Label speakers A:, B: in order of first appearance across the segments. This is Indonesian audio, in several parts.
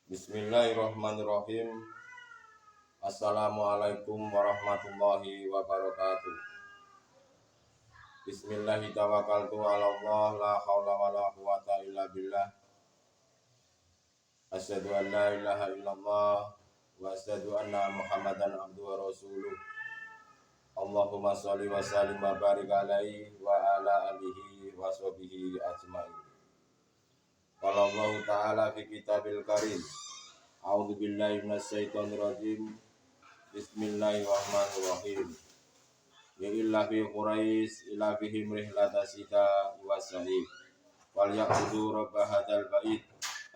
A: Bismillahirrahmanirrahim. Assalamualaikum warahmatullahi wabarakatuh. Bismillahirrahmanirrahim. La haula wala quwata illa billah. Asyhadu an la ilaha illallah wa asyhadu anna Muhammadan abduhu wa rasuluh. Allahumma sholli wa sallim wa barik alaihi wa ala alihi wa sahbihi ajmain. Qala Allah Ta'ala fi kitabil karim. A'udzu billahi minasyaitonir rajim. Bismillahirrahmanirrahim. Ya illa fi Quraisy ila fihim rihlata sita wa sahih. Wal ya'budu rabb hadzal bait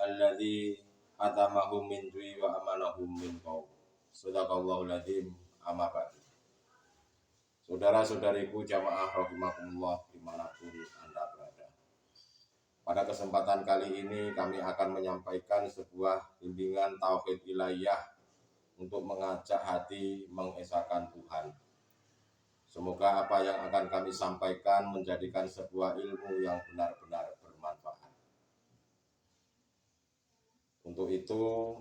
A: alladzi atamahum min ju'i wa amanahum min qaum. Shadaqallahul adzim. Amma ba'du. Saudara-saudariku jamaah rahimakumullah dimanapun Anda berada. Pada kesempatan kali ini kami akan menyampaikan sebuah bimbingan tauhid ilahiyah untuk mengajak hati mengesahkan Tuhan. Semoga apa yang akan kami sampaikan menjadikan sebuah ilmu yang benar-benar bermanfaat. Untuk itu,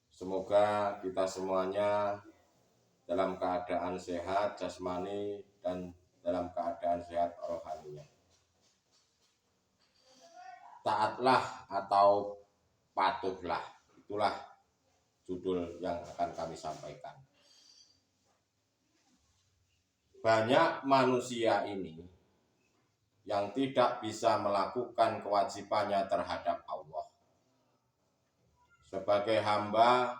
A: semoga kita semuanya dalam keadaan sehat jasmani dan dalam keadaan sehat rohaninya. Taatlah atau patuhlah, itulah judul yang akan kami sampaikan. Banyak manusia ini yang tidak bisa melakukan kewajibannya terhadap Allah sebagai hamba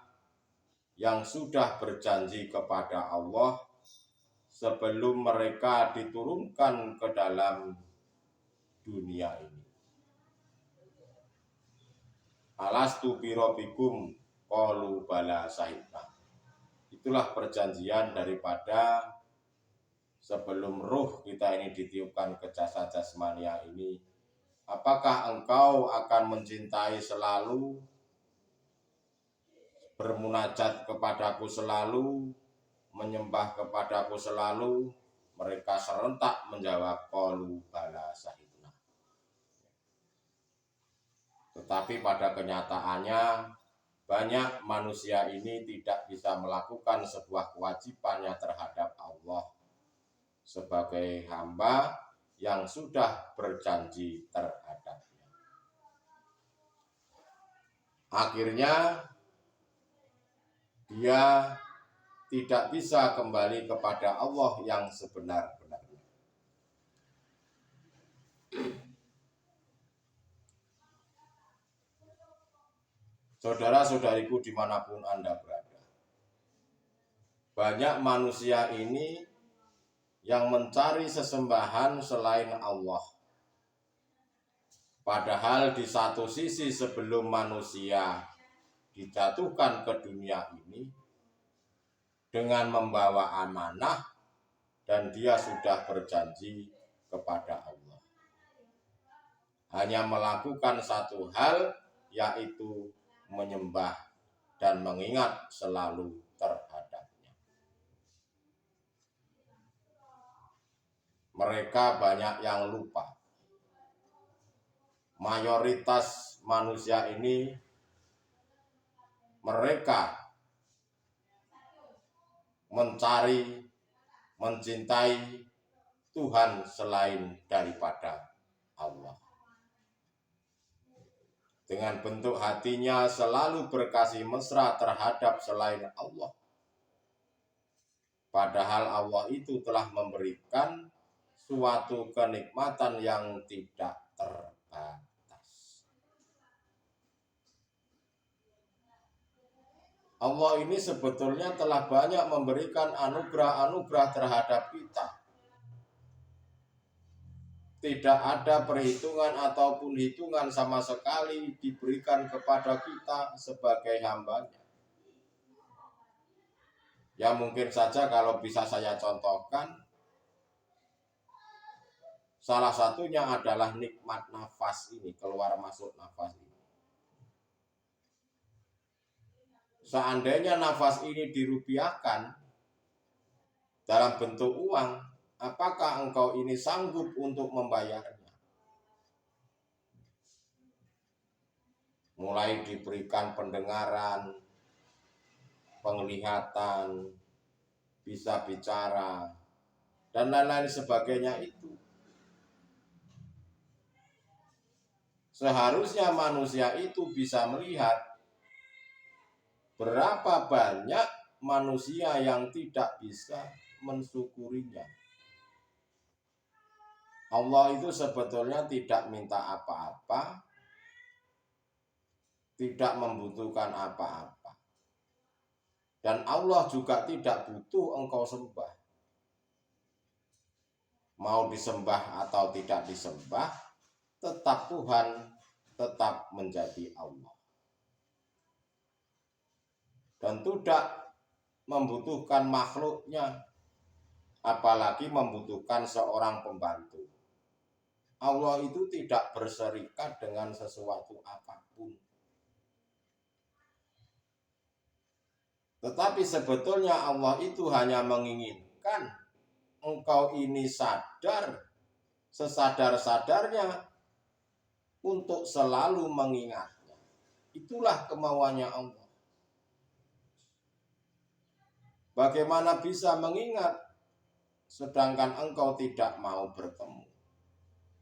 A: yang sudah berjanji kepada Allah sebelum mereka diturunkan ke dalam dunia ini. Alastu birabbikum qalu bala syahidna. Itulah perjanjian daripada sebelum ruh kita ini ditiupkan ke jasad jasmania ini. Apakah engkau akan mencintai selalu, bermunajat kepadaku selalu, menyembah kepadaku selalu? Mereka serentak menjawab qalu bala syahidna. Tetapi pada kenyataannya banyak manusia ini tidak bisa melakukan sebuah kewajibannya terhadap Allah sebagai hamba yang sudah berjanji terhadapnya. Akhirnya dia tidak bisa kembali kepada Allah yang sebenar-benarnya. Saudara-saudariku dimanapun Anda berada, banyak manusia ini yang mencari sesembahan selain Allah. Padahal di satu sisi sebelum manusia dijatuhkan ke dunia ini dengan membawa amanah dan dia sudah berjanji kepada Allah. Hanya melakukan satu hal, yaitu menyembah dan mengingat selalu terhadapnya. Mereka banyak yang lupa. Mayoritas manusia ini mereka mencari, mencintai Tuhan selain daripada Allah. Dengan bentuk hatinya selalu berkasih mesra terhadap selain Allah. Padahal Allah itu telah memberikan suatu kenikmatan yang tidak terbatas. Allah ini sebetulnya telah banyak memberikan anugerah-anugerah terhadap kita. Tidak ada perhitungan ataupun hitungan sama sekali diberikan kepada kita sebagai hambanya. Ya mungkin saja kalau bisa saya contohkan, salah satunya adalah nikmat nafas ini, keluar masuk nafas ini. Seandainya nafas ini dirupiahkan dalam bentuk uang, apakah engkau ini sanggup untuk membayarnya? mulai diberikan pendengaran, penglihatan, bisa bicara, dan lain-lain sebagainya itu. Seharusnya manusia itu bisa melihat berapa banyak manusia yang tidak bisa mensyukurinya. Allah itu sebetulnya tidak minta apa-apa, tidak membutuhkan apa-apa. Dan Allah juga tidak butuh engkau sembah. Mau disembah atau tidak disembah, tetap Tuhan, tetap menjadi Allah. Dan tidak membutuhkan makhluknya, apalagi membutuhkan seorang pembantu. Allah itu tidak berserikat dengan sesuatu apapun. Tetapi sebetulnya Allah itu hanya menginginkan engkau ini sadar, sesadar-sadarnya untuk selalu mengingatnya. Itulah kemauannya Allah. Bagaimana bisa mengingat sedangkan engkau tidak mau bertemu?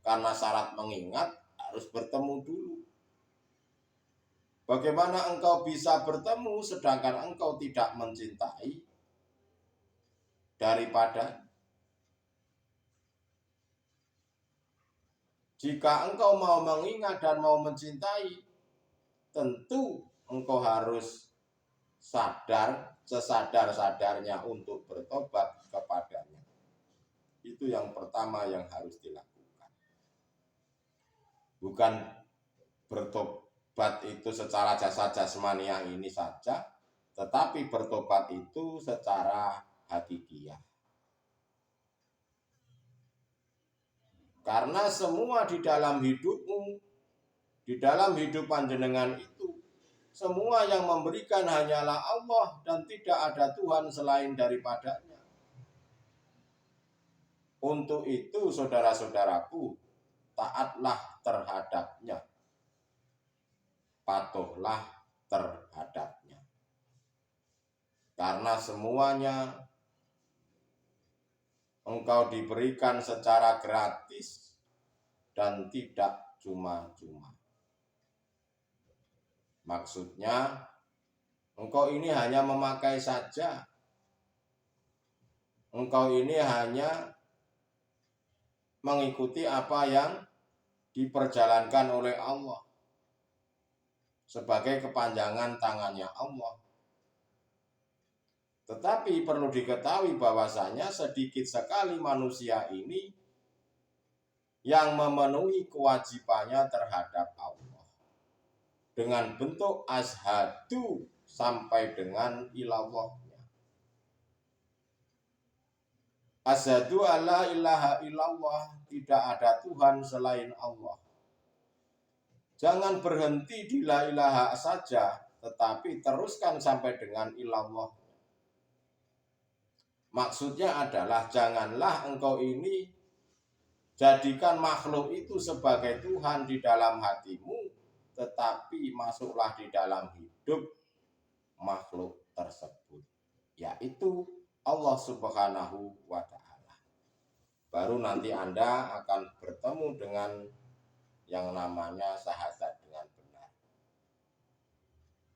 A: Karena syarat mengingat harus bertemu dulu. Bagaimana engkau bisa bertemu sedangkan engkau tidak mencintai daripada? Jika engkau mau mengingat dan mau mencintai, tentu engkau harus sadar, sesadar-sadarnya untuk bertobat kepadanya. Itu yang pertama yang harus dilakukan. Bukan bertobat itu secara jasmania ini saja, tetapi bertobat itu secara hakikiyah. Karena semua di dalam hidupmu, di dalam hidup panjenengan itu, semua yang memberikan hanyalah Allah dan tidak ada Tuhan selain daripadanya. Untuk itu saudara-saudaraku, taatlah terhadapnya, patuhlah terhadapnya. Karena semuanya engkau diberikan secara gratis dan tidak cuma-cuma. Maksudnya, engkau ini hanya memakai saja. Engkau ini hanya mengikuti apa yang diperjalankan oleh Allah sebagai kepanjangan tangannya Allah. Tetapi perlu diketahui bahwasanya sedikit sekali manusia ini yang memenuhi kewajibannya terhadap Allah dengan bentuk asyhadu sampai dengan ilallahnya. Asyhadu alla ilaha illallah, tidak ada Tuhan selain Allah. Jangan berhenti di la ilaha saja, tetapi teruskan sampai dengan ilallah. Maksudnya adalah janganlah engkau ini jadikan makhluk itu sebagai Tuhan di dalam hatimu, tetapi masuklah di dalam hidup makhluk tersebut, yaitu Allah Subhanahu wa Ta'ala. Baru nanti Anda akan bertemu dengan yang namanya syahadat dengan benar.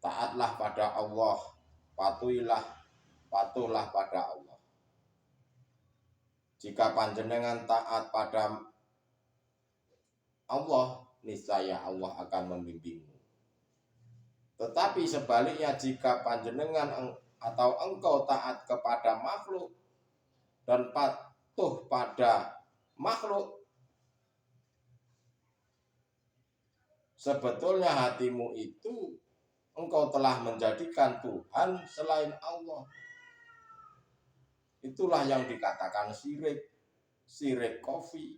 A: Taatlah pada Allah, patuhlah pada Allah. Jika panjenengan taat pada Allah, niscaya Allah akan membimbingmu. Tetapi sebaliknya, jika panjenengan atau engkau taat kepada makhluk dan patuh pada makhluk, sebetulnya hatimu itu engkau telah menjadikan Tuhan selain Allah. Itulah yang dikatakan syirik kofi.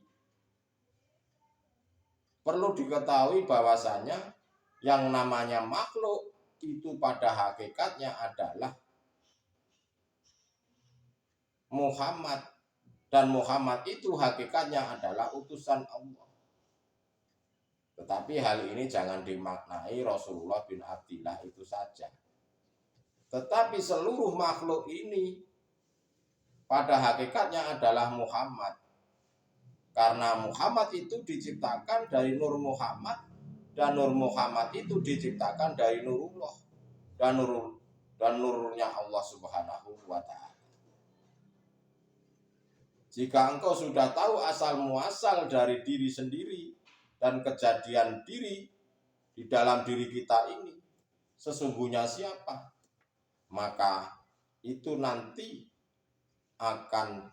A: Perlu diketahui bahwasanya yang namanya makhluk itu pada hakikatnya adalah Muhammad. Dan Muhammad itu hakikatnya adalah utusan Allah. Tetapi hal ini jangan dimaknai Rasulullah bin Abdillah itu saja. Tetapi seluruh makhluk ini pada hakikatnya adalah Muhammad. Karena Muhammad itu diciptakan dari Nur Muhammad, dan Nur Muhammad itu diciptakan dari Nurullah dan nurnya Allah Subhanahu wa Ta'ala. Jika engkau sudah tahu asal muasal dari diri sendiri dan kejadian diri di dalam diri kita ini sesungguhnya siapa, maka itu nanti akan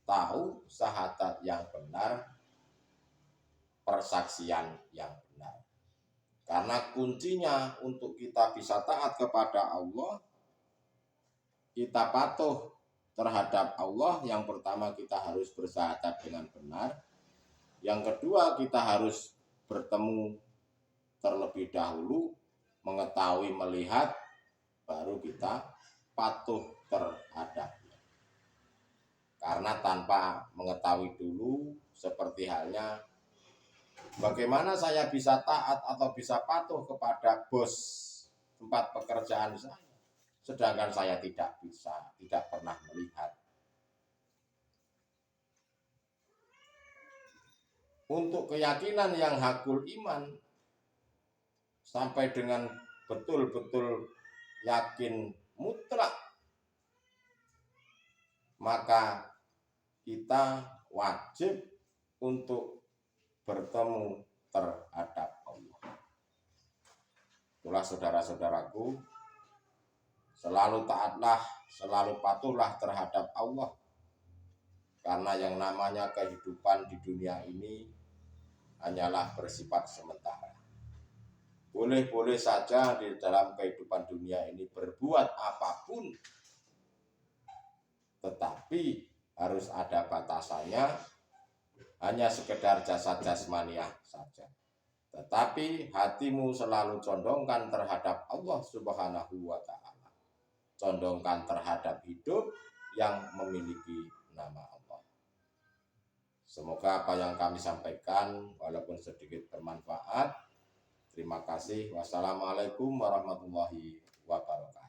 A: tahu syahadat yang benar, persaksian yang benar. Karena kuncinya untuk kita bisa taat kepada Allah, kita patuh terhadap Allah, yang pertama kita harus bersyahadat dengan benar. Yang kedua, kita harus bertemu terlebih dahulu, mengetahui, melihat, baru kita patuh terhadapnya. Karena tanpa mengetahui dulu, seperti halnya bagaimana saya bisa taat atau bisa patuh kepada bos tempat pekerjaan saya, sedangkan saya tidak bisa, tidak pernah melihat. Untuk keyakinan yang hakul iman, sampai dengan betul-betul yakin mutlak, maka kita wajib untuk bertemu terhadap Allah. Itulah saudara-saudaraku, selalu taatlah, selalu patuhlah terhadap Allah. Karena yang namanya kehidupan di dunia ini hanyalah bersifat sementara. Boleh-boleh saja di dalam kehidupan dunia ini berbuat apapun, tetapi harus ada batasannya, hanya sekedar jasad jasmaniah saja. Tetapi hatimu selalu condongkan terhadap Allah Subhanahu wa Ta'ala. Condongkan terhadap hidup yang memiliki nama Allah. Semoga apa yang kami sampaikan walaupun sedikit bermanfaat. Terima kasih. Wassalamualaikum warahmatullahi wabarakatuh.